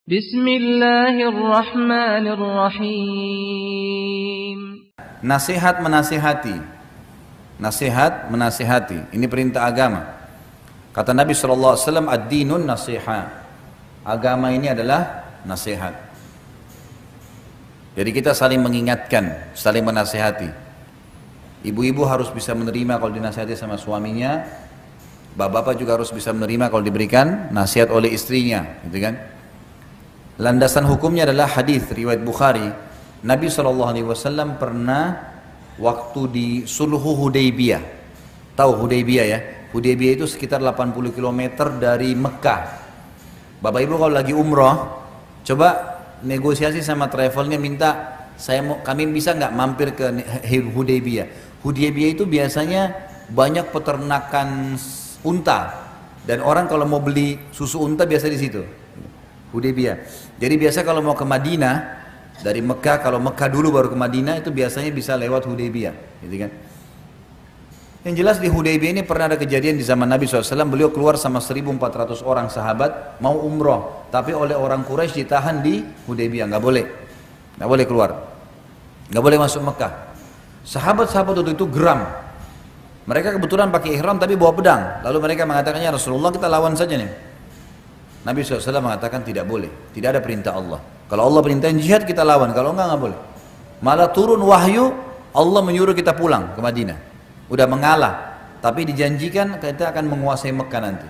Bismillahirrahmanirrahim. Nasihat menasihati. Nasihat menasihati. Ini perintah agama. Kata Nabi SAW, ad-dinun nasihat. Agama ini adalah nasihat. Jadi kita saling mengingatkan, saling menasihati. Ibu-ibu harus bisa menerima kalau dinasihati sama suaminya. Bapak-bapak juga harus bisa menerima kalau diberikan nasihat oleh istrinya, gitu kan? Landasan hukumnya adalah hadis riwayat Bukhari. Nabi SAW pernah waktu di Sulhu Hudaybiyah. Tahu Hudaybiyah ya? Hudaybiyah itu sekitar 80 km dari Mekah. Bapak Ibu kalau lagi umroh, coba negosiasi sama travelnya, minta kami bisa nggak mampir ke Hudaybiyah. Hudaybiyah itu biasanya banyak peternakan unta, dan orang kalau mau beli susu unta biasa di situ. Hudaybiyah. Jadi biasa kalau mau ke Madinah dari Mekah, kalau Mekah dulu baru ke Madinah, itu biasanya bisa lewat Hudaybiyah, gitu kan? Yang jelas di Hudaybiyah ini pernah ada kejadian di zaman Nabi SAW. Beliau keluar sama 1.400 orang sahabat mau umroh, tapi oleh orang Quraisy ditahan di Hudaybiyah, nggak boleh keluar, nggak boleh masuk Mekah. Sahabat-sahabat waktu itu geram. Mereka kebetulan pakai ihram tapi bawa pedang. Lalu mereka mengatakannya, Rasulullah kita lawan saja nih. Nabi SAW mengatakan tidak boleh, tidak ada perintah Allah. Kalau Allah perintahin jihad kita lawan, kalau enggak boleh. Malah turun wahyu, Allah menyuruh kita pulang ke Madinah. Udah mengalah, tapi dijanjikan kita akan menguasai Mekah nanti.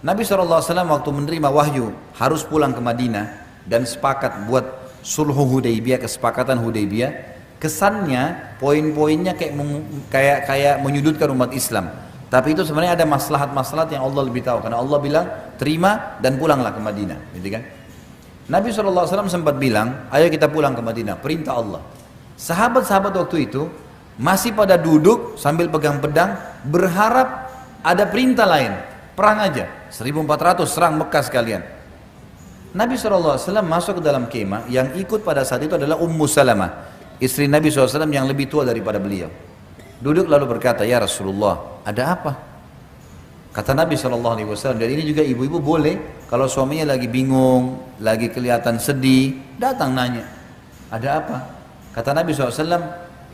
Nabi SAW waktu menerima wahyu harus pulang ke Madinah dan sepakat buat sulhu Hudaybiyah, kesepakatan Hudaybiyah. Kesannya poin-poinnya kayak menyudutkan umat Islam. Tapi itu sebenarnya ada maslahat-maslahat yang Allah lebih tahu. Karena Allah bilang terima dan pulanglah ke Madinah, gitu kan? Nabi SAW sempat bilang, ayo kita pulang ke Madinah, perintah Allah. Sahabat-sahabat waktu itu masih pada duduk sambil pegang pedang, berharap ada perintah lain, perang aja, 1.400 serang Mekah sekalian. Nabi SAW masuk ke dalam kemah, yang ikut pada saat itu adalah Ummu Salamah, istri Nabi SAW yang lebih tua daripada beliau. Duduk lalu berkata, ya Rasulullah, ada apa? Kata Nabi SAW, dan ini juga ibu-ibu boleh, kalau suaminya lagi bingung, lagi kelihatan sedih, datang nanya, ada apa? Kata Nabi SAW,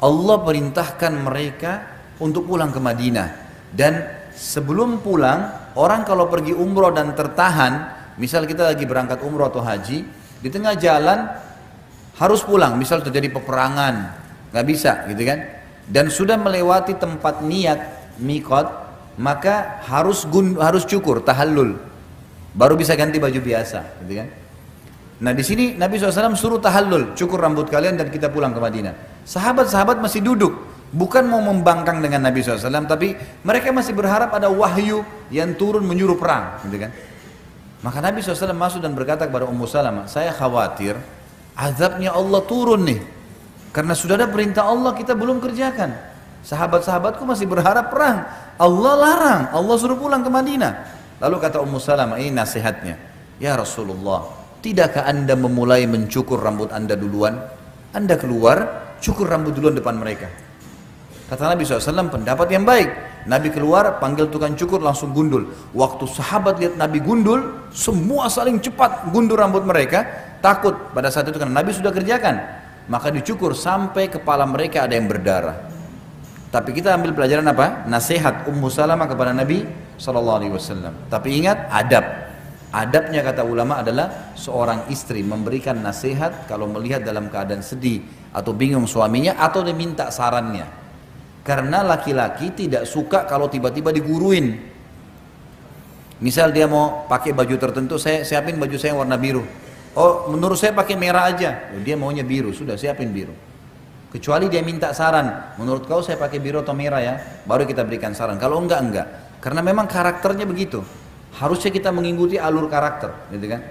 Allah perintahkan mereka untuk pulang ke Madinah. Dan sebelum pulang, orang kalau pergi umroh dan tertahan, misal kita lagi berangkat umroh atau haji, di tengah jalan harus pulang, misal terjadi peperangan, nggak bisa, gitu kan? Dan sudah melewati tempat niat miqat, maka harus cukur, tahallul, baru bisa ganti baju biasa, gitu kan? Nah di sini Nabi SAW suruh tahallul, cukur rambut kalian dan kita pulang ke Madinah. Sahabat-sahabat masih duduk, bukan mau membangkang dengan Nabi SAW, tapi mereka masih berharap ada wahyu yang turun menyuruh perang, gitu kan? Maka Nabi SAW masuk dan berkata kepada Ummu Salamah, saya khawatir azabnya Allah turun nih, karena sudah ada perintah Allah kita belum kerjakan. Sahabat-sahabatku masih berharap perang, Allah larang, Allah suruh pulang ke Madinah. Lalu kata Ummu Salamah, ini nasihatnya, ya Rasulullah, tidakkah anda memulai mencukur rambut anda duluan? Anda keluar, cukur rambut duluan depan mereka. Kata Nabi SAW, pendapat yang baik. Nabi keluar, panggil tukang cukur, langsung gundul. Waktu sahabat lihat Nabi gundul, semua saling cepat gundul rambut mereka. Takut pada saat itu karena Nabi sudah kerjakan. Maka dicukur sampai kepala mereka ada yang berdarah. Tapi kita ambil pelajaran apa? Nasihat Ummu Salamah kepada Nabi SAW. Tapi ingat adab. Adabnya kata ulama adalah seorang istri memberikan nasihat kalau melihat dalam keadaan sedih atau bingung suaminya atau diminta sarannya. Karena laki-laki tidak suka kalau tiba-tiba diguruin. Misal dia mau pakai baju tertentu, saya siapin baju saya warna biru. Oh menurut saya pakai merah aja, dia maunya biru, sudah siapin biru. Kecuali dia minta saran, menurut kau saya pakai biru atau merah ya, baru kita berikan saran. Kalau enggak, karena memang karakternya begitu. Harusnya kita mengikuti alur karakter, gitu kan?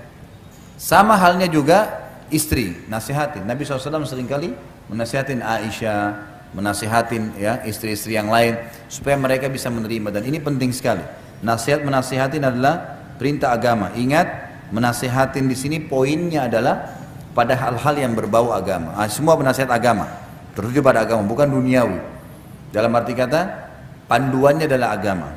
Sama halnya juga istri, nasihatin. Nabi SAW seringkali menasihatin Aisyah, menasihatin ya istri-istri yang lain supaya mereka bisa menerima, dan ini penting sekali. Nasihat menasihatin adalah perintah agama. Ingat, menasihatin di sini poinnya adalah pada hal-hal yang berbau agama. Semua penasihat agama tertuju pada agama, bukan duniawi. Dalam arti kata panduannya adalah agama.